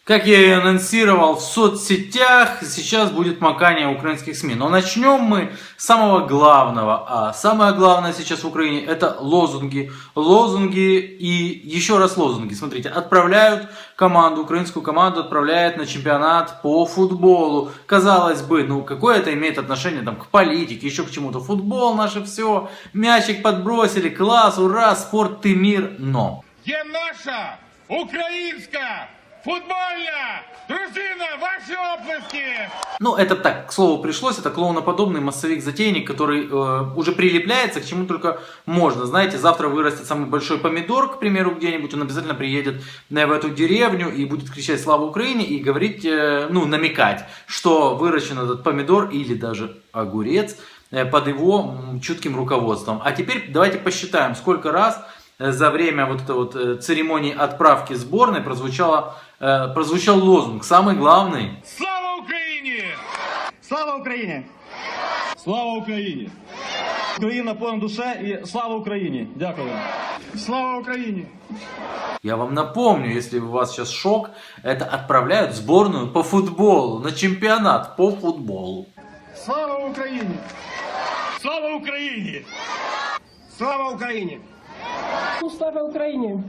Как я и анонсировал в соцсетях, сейчас будет макание украинских СМИ. Но начнем мы с самого главного. А самое главное сейчас в Украине это лозунги. Лозунги и еще раз лозунги. Смотрите, отправляют команду, украинскую команду отправляют на чемпионат по футболу. Казалось бы, ну какое это имеет отношение там, к политике, еще к чему-то. Футбол наше все, мячик подбросили, класс, ура, спорт ты мир. Но. Є наша українська футбольная дружина, ваши оплески! Ну, это так, к слову пришлось, это клоуноподобный массовик-затейник, который уже прилепляется к чему только можно. Знаете, завтра вырастет самый большой помидор, к примеру, где-нибудь, он обязательно приедет в эту деревню и будет кричать «Слава Украине!» и говорить, ну, намекать, что выращен этот помидор или даже огурец под его чутким руководством. А теперь давайте посчитаем, сколько раз за время вот этой вот церемонии отправки сборной прозвучал лозунг, самый главный. Слава Україні! Слава Україні! Слава Україні! Україна понад усе і слава Україні! Дякую. Слава Україні! Я вам напомню, если у вас сейчас шок, это отправляют сборную по футболу, на чемпионат по футболу. Слава Україні! Слава Україні! Слава Україні! Слава Україні!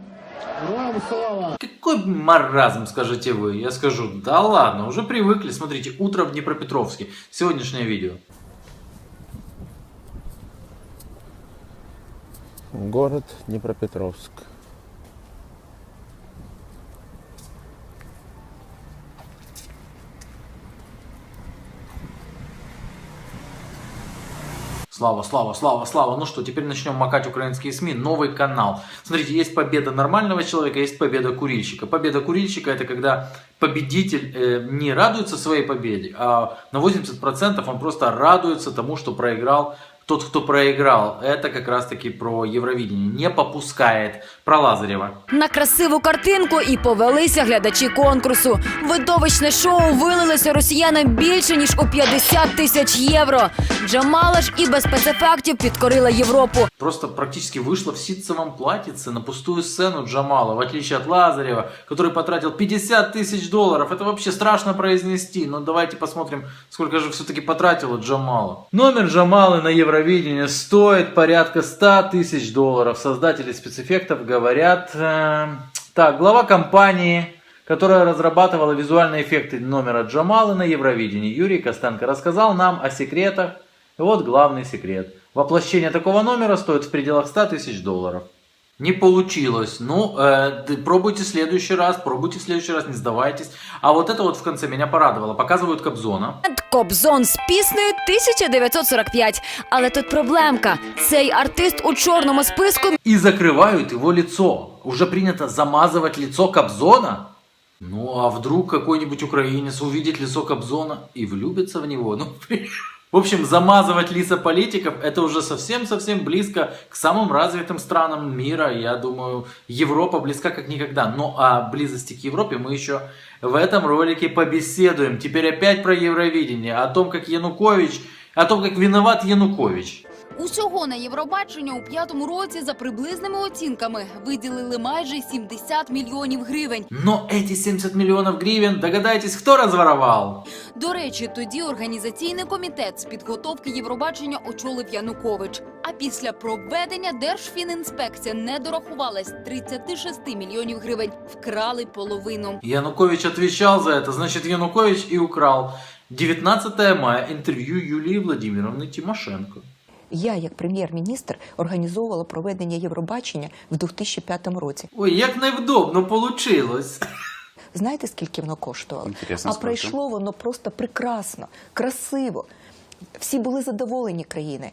Какой маразм, скажете вы? Я скажу, да ладно, уже привыкли. Смотрите, утро в Днепропетровске. Сегодняшнее видео. Город Днепропетровск. Слава, слава, слава, слава. Ну что, теперь начнем макать украинские СМИ. Новый канал. Смотрите, есть победа нормального человека, есть победа курильщика. Победа курильщика это когда победитель не радуется своей победе, а на 80% он просто радуется тому, что проиграл тот, кто проиграл. Это как раз таки про Евровидение. Не попускает. Про Лазарева. На красиву картинку і повелися глядачі конкурсу. Видовищне шоу вилилося росіянам більше, ніж у 50 тисяч євро. Джамала ж і без спецефектів підкорила Європу. Просто практически вышла в ситцевом платьице на пустую сцену Джамала, в отличие от Лазарева, который потратил 50 тысяч долларов. Это вообще страшно произнести, но давайте посмотрим, сколько же все-таки потратила Джамала. Номер Джамалы на Евровидение стоит порядка 100 тысяч долларов. Создатели спецэффектов говорят... Так, глава компании, которая разрабатывала визуальные эффекты номера Джамалы на Евровидении, Юрий Костенко, рассказал нам о секретах. И вот главный секрет. Воплощение такого номера стоит в пределах 100 тысяч долларов. Не получилось. Ну, пробуйте в следующий раз, не сдавайтесь. А вот это вот в конце меня порадовало. Показывают Кобзона. Кобзон з піснею 1945. Але тут проблемка. Цей артист у чорному списку. И закрывают его лицо. Уже принято замазывать лицо Кобзона? Ну, а вдруг какой-нибудь украинец увидит лицо Кобзона и влюбится в него? Ну, в общем, замазывать лица политиков это уже совсем-совсем близко к самым развитым странам мира. Я думаю, Европа близка как никогда. Но о близости к Европе мы еще в этом ролике побеседуем. Теперь опять про Евровидение, о том, как виноват Янукович. Усього на Євробачення у 5-му році за приблизними оцінками виділили майже 70 мільйонів гривень. Но эти 70 миллионов гривен, догадайтесь, кто разворовал? До речі, тоді організаційний комітет з підготовки Євробачення очолив Янукович. А після проведення Держфінінспекція не дорахувалась 36 мільйонів гривень. Вкрали половину. Янукович отвечал за это, значит Янукович и украл. 19 мая, интервью Юлии Владимировны Тимошенко. Я, як прем'єр-міністр, організовувала проведення Євробачення в 2005 році. Ой, як невдобно получилось. Знаєте, скільки воно коштувало? Інтересно, скільки? Пройшло воно просто прекрасно, красиво. Всі були задоволені країни.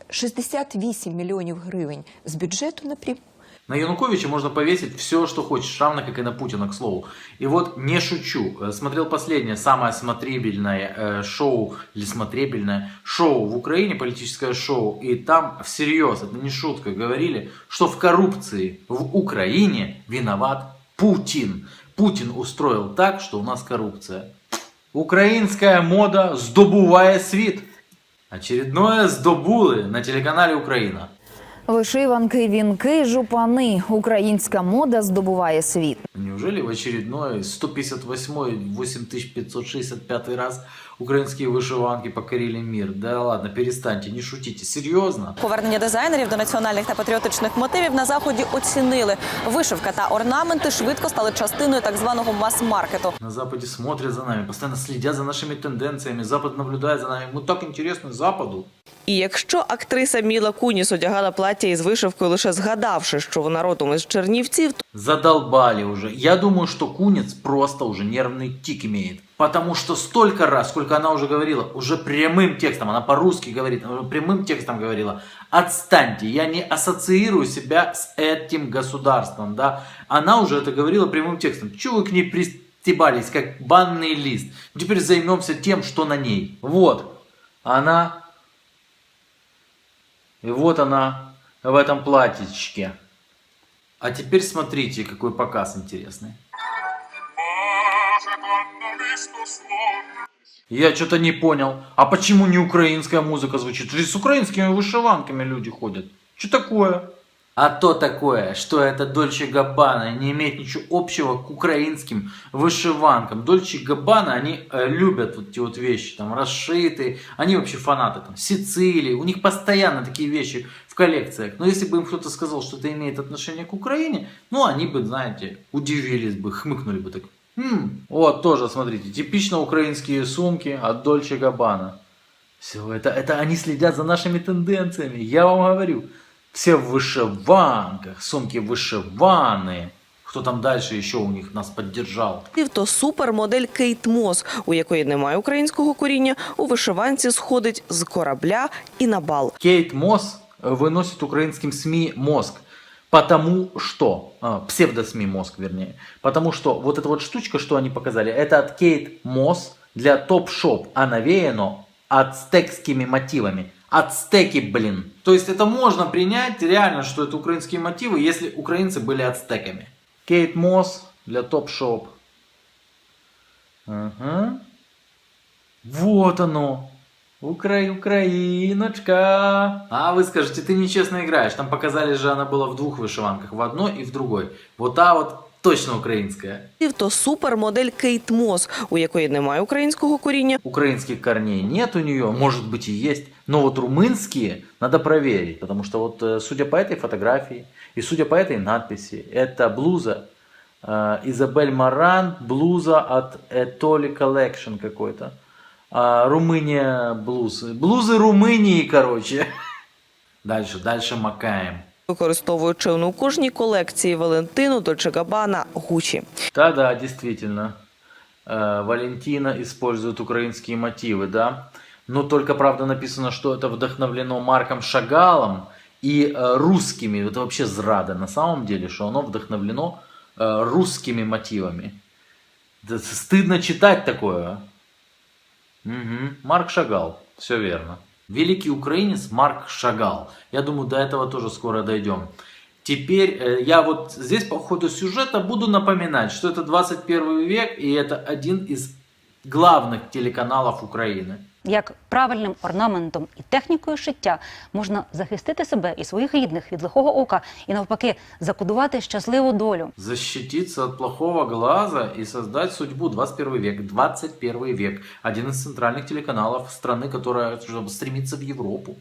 68 мільйонів гривень з бюджету напряму. На Януковича можно повесить все, что хочешь, равно как и на Путина, к слову. И вот не шучу, смотрел последнее, самое смотрибельное шоу, или смотрибельное шоу в Украине, политическое шоу, и там всерьез, это не шутка, говорили, что в коррупции в Украине виноват Путин. Путин устроил так, что у нас коррупция. Украинская мода «Здобуває світ». Очередное «Здобули» на телеканале «Украина». Вишиванки, вінки, жупани. Українська мода здобуває світ. Неужели в очередной 158-й, 8565 раз украинские вышиванки покорили мир? Да ладно, перестаньте, не шутите. Серьезно? Повернення дизайнерів до національних та патріотичних мотивів на Заході оцінили. Вишивка та орнаменти швидко стали частиною так званого мас-маркету. На Западе смотрят за нами, постоянно следят за нашими тенденциями. Запад наблюдает за нами. Мы так интересны Западу. І якщо актриса Міла Куніс одягала плаття із вишивкою, лише згадавши, що вона родом із Чернівців, Задолбали уже. Я думаю, что Куниц просто уже нервный тик имеет. Потому что столько раз, сколько она уже говорила, уже прямым текстом, она по-русски говорит, она уже прямым текстом говорила: отстаньте, я не ассоциирую себя с этим государством, да. Она уже это говорила прямым текстом. Чего вы к ней пристебались, как банный лист? Теперь займемся тем, что на ней. Вот она. И вот она в этом платьичке. А теперь смотрите, какой показ интересный. Я что-то не понял. А почему не украинская музыка звучит? С украинскими вышиванками люди ходят. Что такое? А то такое, что это Дольче Габбана не имеет ничего общего к украинским вышиванкам. Дольче Габбана, они любят вот эти вот вещи, там, расшитые. Они вообще фанаты, там, Сицилии. У них постоянно такие вещи в коллекциях. Но если бы им кто-то сказал, что это имеет отношение к Украине, ну, они бы, знаете, удивились бы, хмыкнули бы так. Вот, тоже, смотрите, типично украинские сумки от Дольче Габбана. Все, это они следят за нашими тенденциями, я вам говорю. Все в вышиванках, сумки вышиваные. Кто там дальше еще у них нас поддержал? то супермодель Кейт Мос, у якої немає українського коріння, у вишиванці сходить з корабля і на бал. Кейт Мос выносит украинским СМИ мозг. Потому что, псевдо-СМИ мозг, вернее. Потому что вот эта вот штучка, что они показали, это от Кейт Мос для топ-шоп, а навеяно ацтекскими мотивами. Ацтеки, блин. То есть это можно принять реально, что это украинские мотивы, если украинцы были ацтеками. Кейт Мос для топ-шоп. Ага. Вот оно. Украиночка. А вы скажете, ты нечестно играешь. Там показали же, она была в двух вышиванках. В одной и в другой. Вот та вот точно українська. То супермодель Кейт Мос, у якої немає українського коріння. Украинских корней нет у нее, может быть и есть. Но вот румынские надо проверить. Потому что вот судя по этой фотографии и судя по этой надписи, это блуза Изабель Маран, блуза от Etoli Collection какой-то. Румыния блузы. Блузы Румынии, короче. Дальше макаем. Використовуючи у кожній колекції Валентину, Дольче Габбана, Гуччи. Да, действительно. Валентина использует украинские мотивы, да. Но только, правда, написано, что это вдохновлено Марком Шагалом и русскими. Это вообще зрада на самом деле, что оно вдохновлено русскими мотивами. Да, стыдно читать такое. Угу. Марк Шагал, все верно. Великий украинец Марк Шагал. Я думаю, до этого тоже скоро дойдем. Теперь я вот здесь по ходу сюжета буду напоминать, что это 21 век и это один из главных телеканалов Украины. Як правильним орнаментом і технікою шиття можна захистити себе і своїх рідних від лихого ока і навпаки закодувати щасливу долю. Защититься от плохого глаза и создать судьбу. 21 век. 21 век. Один из центральных телеканалов страны, которая стремится в Европу.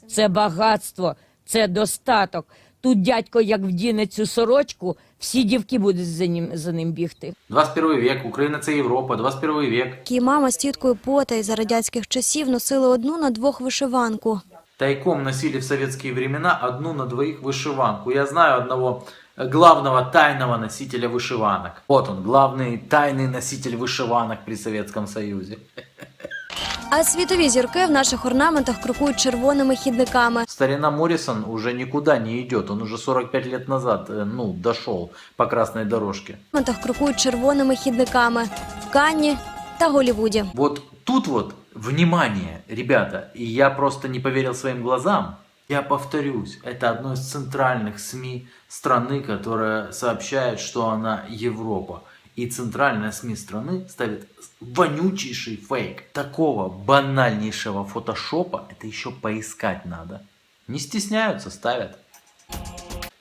Це багатство, це достаток. Тут дядько, як вдіне цю сорочку, всі дівки будуть за ним бігти. 21 век, Україна – це Європа, 21 век. Мама з тіткою Потай за радянських часів носили одну на двох вишиванку. Тайком носили в советские времена одну на двоих вышиванку. Я знаю одного главного тайного носителя вышиванок. Вот он, главный тайный носитель вышиванок при Советском Союзе. А світові зірки в наших орнаментах крокують червоними хідниками. Старина Моррисон уже никуда не идет. Он уже 45 лет назад, дошел по красной дорожке. В орнаментах крокують червоними хідниками в Канні та Голлівуді. Вот тут вот, внимание, ребята, и я просто не поверил своим глазам. Я повторюсь, это одно из центральных СМИ страны, которая сообщает, что она Европа. И центральная СМИ страны ставит вонючейший фейк. Такого банальнейшего фотошопа это еще поискать надо. Не стесняются, ставят.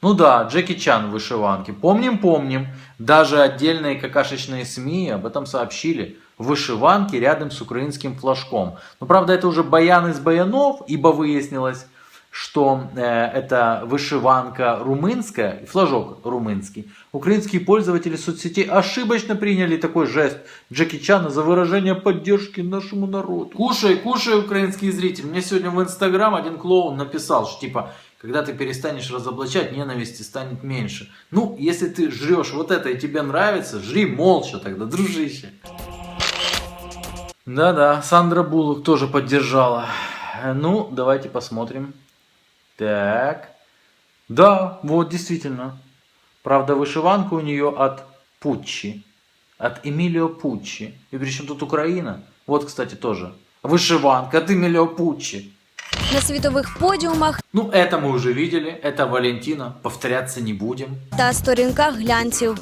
Ну да, Джеки Чан в вышиванке. Помним. Даже отдельные какашечные СМИ об этом сообщили. В вышиванке рядом с украинским флажком. Но правда это уже баян из баянов, ибо выяснилось, что это вышиванка румынская, флажок румынский. Украинские пользователи соцсетей ошибочно приняли такой жест Джеки Чана за выражение поддержки нашему народу. Кушай, украинский зритель. Мне сегодня в Инстаграм один клоун написал, что типа, когда ты перестанешь разоблачать, ненависти станет меньше. Ну, если ты жрешь вот это и тебе нравится, жри молча тогда, дружище. Да-да, Сандра Буллок тоже поддержала. Ну, давайте посмотрим. Так. Да, вот действительно. Правда, вышиванка у нее от Пуччи. От Эмилио Пуччи. И причем тут Украина. Вот, кстати, тоже. Вышиванка от Эмилио Пуччи. На світових подіумах Ну, это мы уже видели. Это Валентина. Повторяться не будем. та сторінках глянців.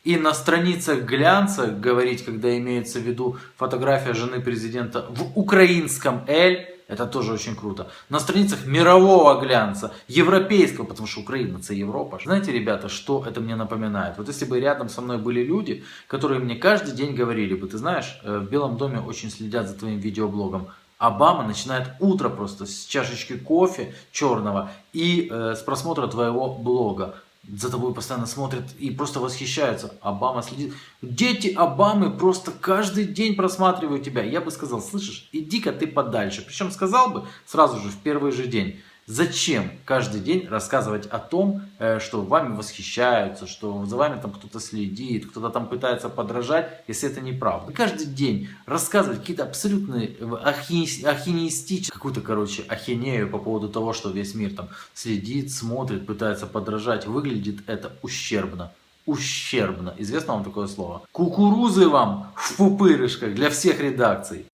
И на страницах глянца говорить, когда имеется в виду фотография жены президента в украинском «Л», это тоже очень круто. На страницах мирового глянца, европейского, потому что Украина это Европа. Знаете, ребята, что это мне напоминает? Вот если бы рядом со мной были люди, которые мне каждый день говорили бы, ты знаешь, в Белом доме очень следят за твоим видеоблогом. Обама начинает утро просто с чашечки кофе черного и с просмотра твоего блога. За тобой постоянно смотрят и просто восхищаются. Обама следит. Дети Обамы просто каждый день просматривают тебя. Я бы сказал, слышишь, иди-ка ты подальше. Причем сказал бы сразу же в первый же день. Зачем каждый день рассказывать о том, что вами восхищаются, что за вами там кто-то следит, кто-то там пытается подражать, если это неправда. Каждый день рассказывать какие-то абсолютные ахинеистические, какую-то, короче, ахинею по поводу того, что весь мир там следит, смотрит, пытается подражать. Выглядит это ущербно. Ущербно. Известно вам такое слово? Кукурузы вам в пупырышках для всех редакций.